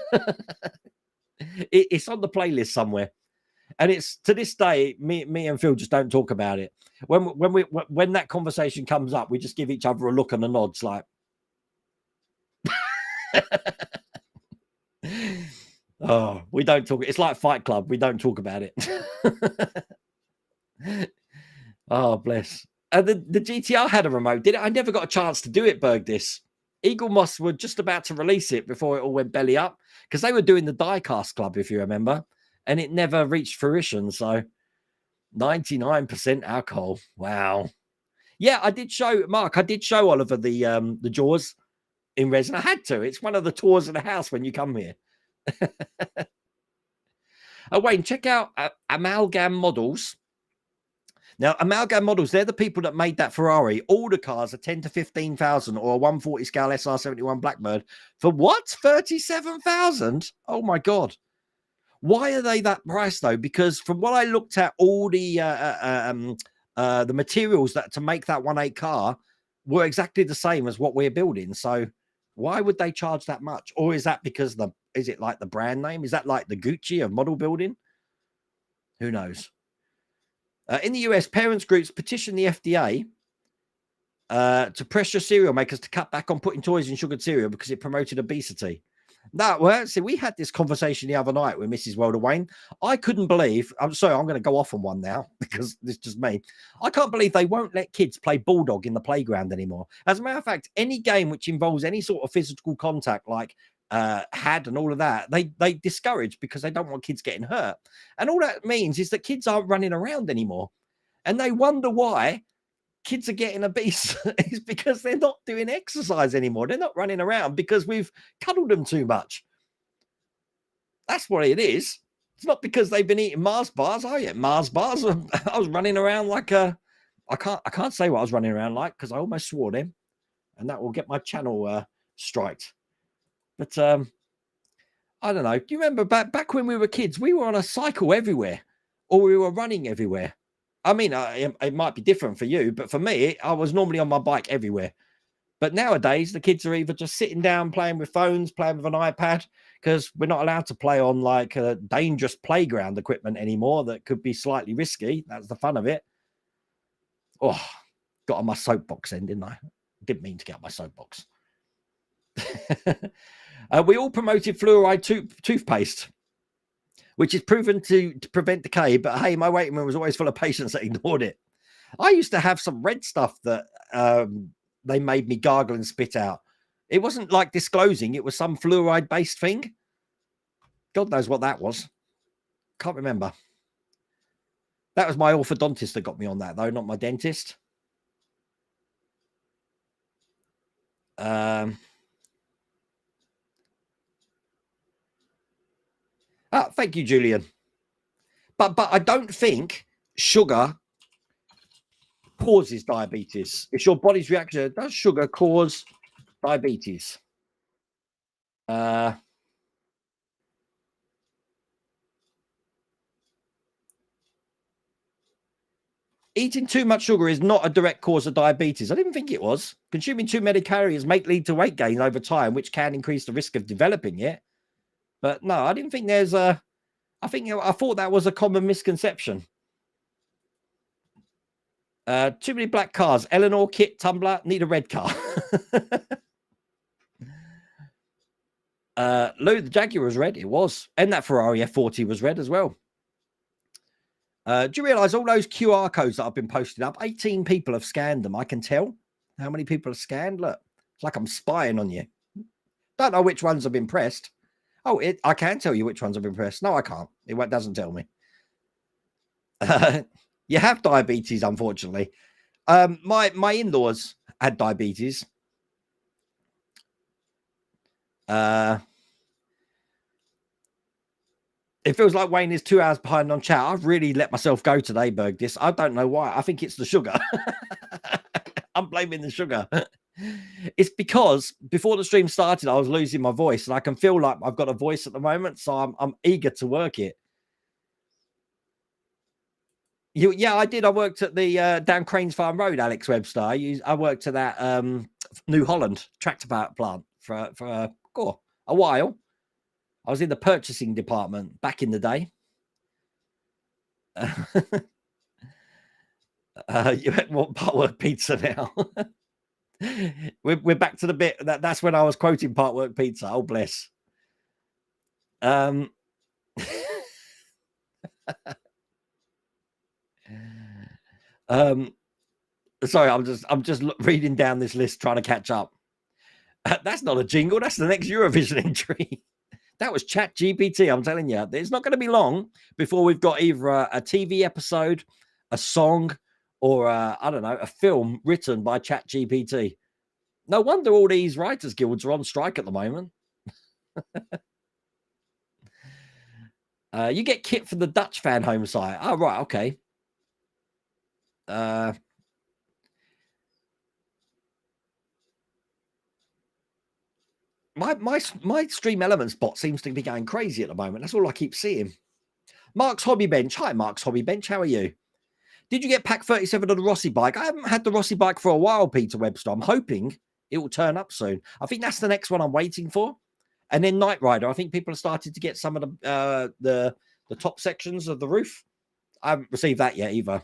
It's on the playlist somewhere. And it's to this day, me and Phil just don't talk about it. When that conversation comes up, we just give each other a look and a nod, like, oh, we don't talk. It's like Fight Club. We don't talk about it. Oh, bless. The GTR had a remote, did it? I never got a chance to do it, Bergdis. Eagle Moss were just about to release it before it all went belly up, because they were doing the Diecast Club, if you remember, and it never reached fruition. So 99% alcohol. Wow. Yeah, I did show Mark. I did show Oliver the Jaws in resin. I had to. It's one of the tours of the house when you come here. Oh, Wayne, check out Amalgam Models. Now, Amalgam Models, they're the people that made that Ferrari. All the cars are 10 to 15,000, or a 140 scale SR71 Blackbird for what? 37,000? Oh my God. Why are they that price though? Because from what I looked at, all the materials that to make that 1.8 car were exactly the same as what we're building. So why would they charge that much? Or is that because is it like the brand name? Is that like the Gucci of model building? Who knows? In the US, parents groups petitioned the FDA to pressure cereal makers to cut back on putting toys in sugared cereal because it promoted obesity. No, well, see, we had this conversation the other night with Mrs. Wilder Wayne. I couldn't believe, I'm sorry, I'm going to go off on one now because this is just me. I can't believe they won't let kids play Bulldog in the playground anymore. As a matter of fact, any game which involves any sort of physical contact like had and all of that, they discourage because they don't want kids getting hurt. And all that means is that kids aren't running around anymore. And they wonder why kids are getting obese. Is because they're not doing exercise anymore. They're not running around because we've cuddled them too much. That's what it is. It's not because they've been eating Mars bars. I ate Mars bars. I was running around like I can't say what I was running around like because I almost swore them, and that will get my channel striked. But I don't know. Do you remember back when we were kids? We were on a cycle everywhere, or we were running everywhere. I mean, it might be different for you, but for me, I was normally on my bike everywhere. But nowadays, the kids are either just sitting down, playing with phones, playing with an iPad, because we're not allowed to play on like dangerous playground equipment anymore that could be slightly risky. That's the fun of it. Oh, got on my soapbox then, didn't I? Didn't mean to get on my soapbox. We all promoted fluoride toothpaste, which is proven to prevent decay. But hey, my waiting room was always full of patients that ignored it. I used to have some red stuff that they made me gargle and spit out. It wasn't like disclosing. It was some fluoride-based thing. God knows what that was. Can't remember. That was my orthodontist that got me on that, though, not my dentist. Thank you, Julian. But I don't think sugar causes diabetes. It's your body's reaction. Does sugar cause diabetes? Eating too much sugar is not a direct cause of diabetes. I didn't think it was. Consuming too many calories may lead to weight gain over time, which can increase the risk of developing it. But no, I didn't think there's a... I thought that was a common misconception. Too many black cars. Eleanor, Kit, Tumblr, need a red car. Lou, the Jaguar was red. It was. And that Ferrari F40 was red as well. Do you realize all those QR codes that I've been posting up, 18 people have scanned them. I can tell how many people have scanned. Look, it's like I'm spying on you. Don't know which ones have been pressed. Oh, I can tell you which ones have been pressed. No, I can't. It doesn't tell me. You have diabetes, unfortunately. My in-laws had diabetes. It feels like Wayne is 2 hours behind on chat. I've really let myself go today, Bergdis. I don't know why. I think it's the sugar. I'm blaming the sugar. It's because before the stream started, I was losing my voice, and I can feel like I've got a voice at the moment, so I'm eager to work it. Yeah, I did. I worked at the down Cranes Farm Road, Alex Webster. I worked at that New Holland tractor plant for a while. I was in the purchasing department back in the day. You want Partwork Pizza now? we're back to the bit that's when I was quoting Partwork Pizza. Oh bless. Sorry, I'm just reading down this list trying to catch up. That's not a jingle. That's the next Eurovision entry. That was Chat GPT. I'm telling you, it's not going to be long before we've got either a TV episode, a song, or I don't know, a film written by Chat GPT. No wonder all these writers' guilds are on strike at the moment. You get kit from the Dutch fan home site. Oh, right, okay. My Stream Elements bot seems to be going crazy at the moment. That's all I keep seeing. Mark's Hobby Bench. Hi, Mark's Hobby Bench. How are you? Did you get pack 37 of the Rossi bike? I haven't had the Rossi bike for a while, Peter Webster. I'm hoping it will turn up soon. I think that's the next one I'm waiting for. And then Knight Rider. I think people have started to get some of the top sections of the roof. I haven't received that yet either.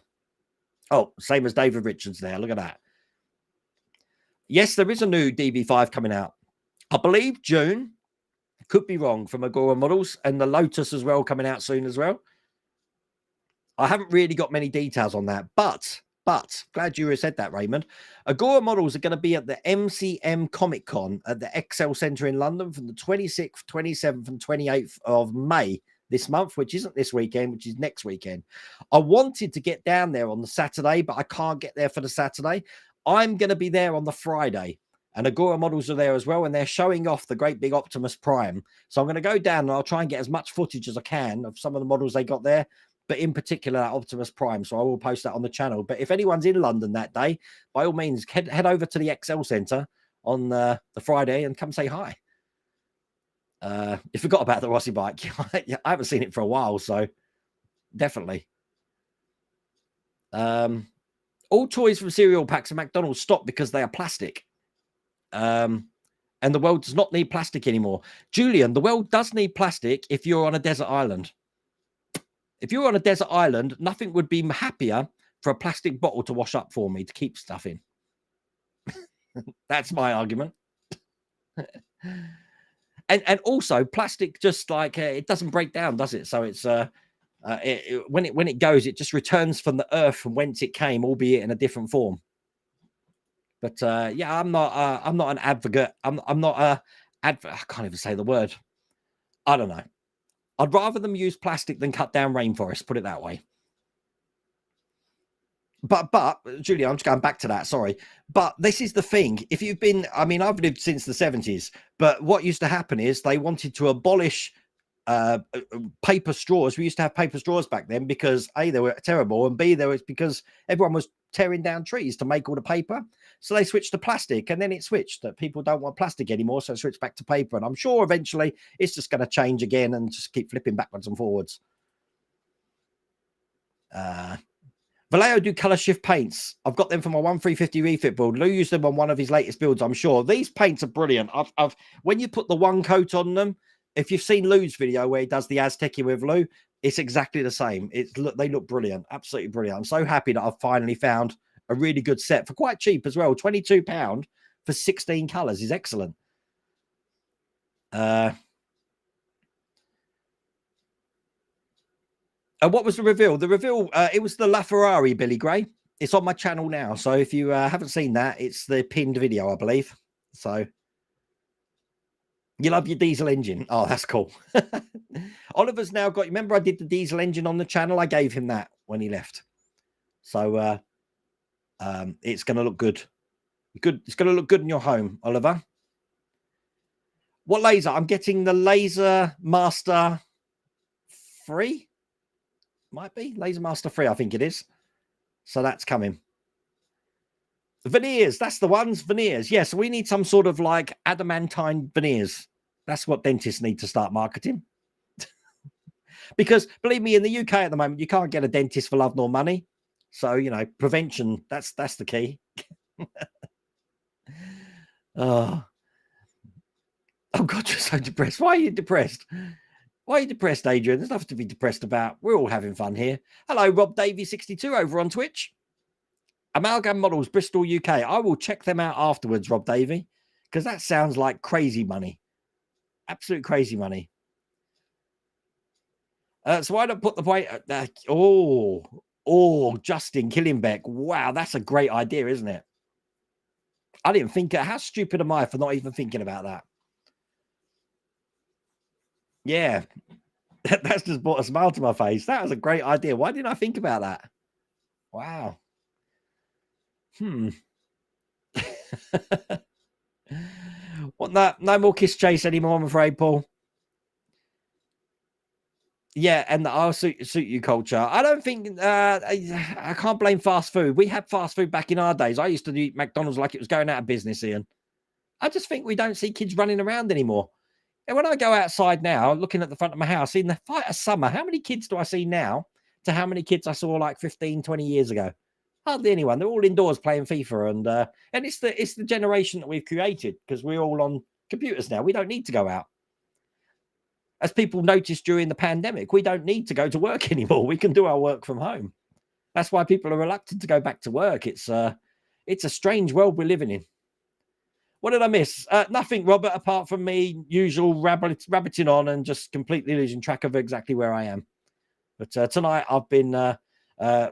Oh, same as David Richards there. Look at that. Yes, there is a new DB5 coming out. I believe June. Could be wrong, from Agora Models, and the Lotus as well coming out soon as well. I haven't really got many details on that, but glad you said that, Raymond. Agora Models are going to be at the MCM Comic Con at the Excel Centre in London from the 26th, 27th, and 28th of May this month, which isn't this weekend, which is next weekend. I wanted to get down there on the Saturday, but I can't get there for the Saturday. I'm going to be there on the Friday. And Agora Models are there as well, and they're showing off the great big Optimus Prime. So I'm going to go down and I'll try and get as much footage as I can of some of the models they got there, but in particular Optimus Prime. So I will post that on the channel. But if anyone's in London that day, by all means, head over to the XL Centre on the Friday and come say hi. You forgot about the Rossi bike. I haven't seen it for a while, so definitely. All toys from cereal packs at McDonald's stop because they are plastic. And the world does not need plastic anymore. Julian, the world does need plastic if you're on a desert island. If you're on a desert island, nothing would be happier for a plastic bottle to wash up for me to keep stuff in. That's my argument. and also plastic, just like it doesn't break down, does it? So it's when it goes, it just returns from the earth from whence it came, albeit in a different form. But yeah, I'm not an advocate. I'm not a advocate. I can't even say the word. I don't know. I'd rather them use plastic than cut down rainforests. Put it that way. But Julia, I'm just going back to that. Sorry, but this is the thing. If you've been, I mean, I've lived since the 70s. But what used to happen is they wanted to abolish paper straws. We used to have paper straws back then because A, they were terrible, and B, there was because everyone was tearing down trees to make all the paper. So they switched to plastic, and then it switched that people don't want plastic anymore, so it switched back to paper. And I'm sure eventually it's just going to change again and just keep flipping backwards and forwards. Vallejo do color shift paints. I've got them for my 1350 refit build. Lou used them on one of his latest builds, I'm sure. These paints are brilliant. I've when you put the one coat on them, if you've seen Lou's video where he does the Azteci with Lou, it's exactly the same. They look brilliant, absolutely brilliant. I'm so happy that I've finally found a really good set for quite cheap as well. £22 for 16 colors is excellent. And what was the reveal? The reveal, it was the LaFerrari, Billy Gray. It's on my channel now. So if you haven't seen that, it's the pinned video, I believe. So you love your diesel engine. Oh, that's cool. Oliver's now got, remember I did the diesel engine on the channel? I gave him that when he left. So it's going to look good. It's going to look good in your home, Oliver. What laser? I'm getting the Laser Master 3. Might be Laser Master 3, I think it is. So that's coming. Veneers, that's the ones. Veneers. Yes, we need some sort of like adamantine veneers. That's what dentists need to start marketing. Because believe me, in the UK at the moment, you can't get a dentist for love nor money. So, you know, prevention, that's the key. Oh God, you're so depressed. Why are you depressed? Why are you depressed, Adrian? There's nothing to be depressed about. We're all having fun here. Hello, Rob Davey 62 over on Twitch. Amalgam Models, Bristol, UK. I will check them out afterwards, Rob Davey, because that sounds like crazy money. Absolute crazy money. So why not put the weight? Justin Killingbeck. Wow, that's a great idea, isn't it? I didn't think it. How stupid am I for not even thinking about that? Yeah, that's just brought a smile to my face. That was a great idea. Why didn't I think about that? Wow. Well, no more kiss chase anymore, I'm afraid, Paul. Yeah, and I'll suit you culture. I don't think I can't blame fast food. We had fast food back in our days. I used to eat McDonald's like it was going out of business, Ian. I just think we don't see kids running around anymore. And when I go outside now, looking at the front of my house, in the fight of summer, how many kids do I see now to how many kids I saw like 15, 20 years ago? Hardly anyone. They're all indoors playing FIFA, and it's the generation that we've created because we're all on computers now. We don't need to go out. As people noticed during the pandemic, we don't need to go to work anymore. We can do our work from home. That's why people are reluctant to go back to work. It's a strange world we're living in. What did I miss? Nothing, Robert, apart from me usual rabbiting on and just completely losing track of exactly where I am. But tonight I've been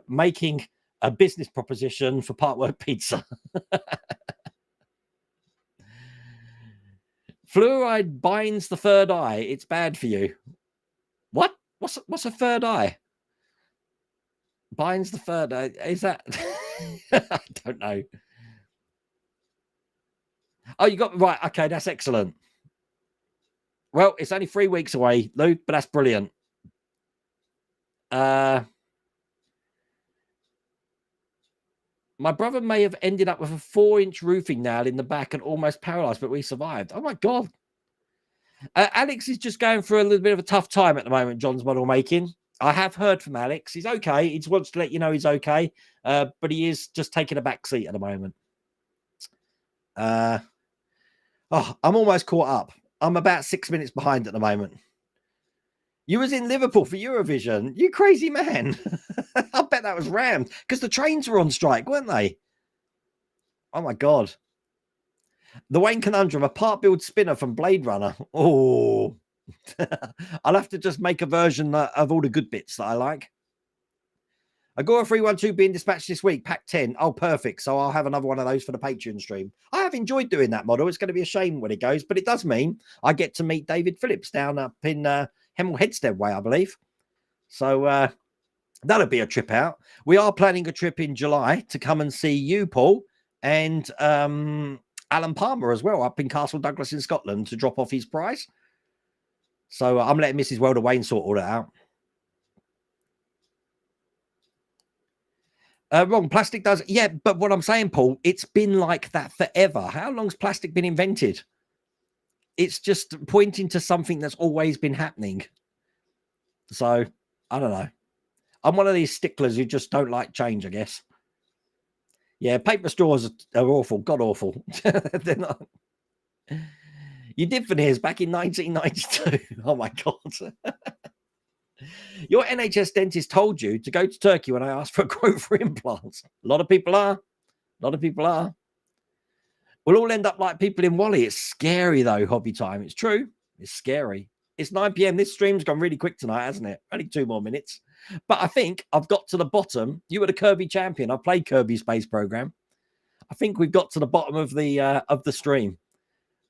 making a business proposition for Parkwork Pizza. Fluoride binds the third eye. It's bad for you. What? What's a third eye? Binds the third eye. Is that? I don't know. Oh, you got right. Okay, that's excellent. Well, it's only 3 weeks away, Luke, but that's brilliant. My brother may have ended up with a 4-inch roofing nail in the back and almost paralyzed, but we survived. Oh my God. Alex is just going through a little bit of a tough time at the moment, John's model making. I have heard from Alex. He's okay. He just wants to let you know he's okay. But he is just taking a back seat at the moment. I'm almost caught up. I'm about 6 minutes behind at the moment. You was in Liverpool for Eurovision. You crazy man. I bet that was rammed because the trains were on strike, weren't they? Oh, my God. The Wayne Conundrum, a part-build spinner from Blade Runner. Oh, I'll have to just make a version of all the good bits that I like. Agora 312 being dispatched this week, pack 10. Oh, perfect. So I'll have another one of those for the Patreon stream. I have enjoyed doing that model. It's going to be a shame when it goes, but it does mean I get to meet David Phillips down up in Hemel Headstead way, I believe. So that'll be a trip out. We are planning a trip in July to come and see you, Paul, and Alan Palmer as well up in Castle Douglas in Scotland to drop off his prize. So I'm letting Mrs. Welder Wayne sort all that out. Wrong. Plastic does. Yeah, but what I'm saying, Paul, it's been like that forever. How long's plastic been invented? It's just pointing to something that's always been happening. So I don't know. I'm one of these sticklers who just don't like change, I guess. Yeah, paper straws are awful. God awful. They're not. You did veneers back in 1992. Oh, my God. Your NHS dentist told you to go to Turkey when I asked for a quote for implants. A lot of people are. A lot of people are. We'll all end up like people in Wally. It's scary, though, hobby time. It's true. It's scary. It's 9 p.m. This stream's gone really quick tonight, hasn't it? Only 2 more minutes. But I think I've got to the bottom. You were the Kirby champion. I played Kirby Space Program. I think we've got to the bottom of the stream,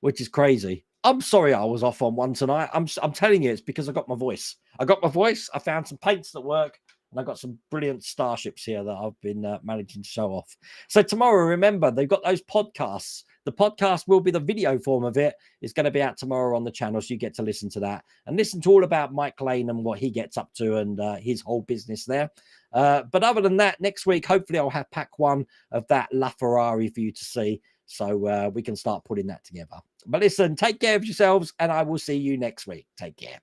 which is crazy. I'm sorry I was off on one tonight. I'm telling you, it's because I got my voice. I got my voice. I found some paints that work. And I've got some brilliant starships here that I've been managing to show off. So tomorrow, remember, they've got those podcasts. The podcast will be the video form of it. It's going to be out tomorrow on the channel, so you get to listen to that and listen to all about Mike Lane and what he gets up to and his whole business there. But other than that, next week, hopefully I'll have pack 1 of that LaFerrari for you to see. So we can start putting that together. But listen, take care of yourselves, and I will see you next week. Take care.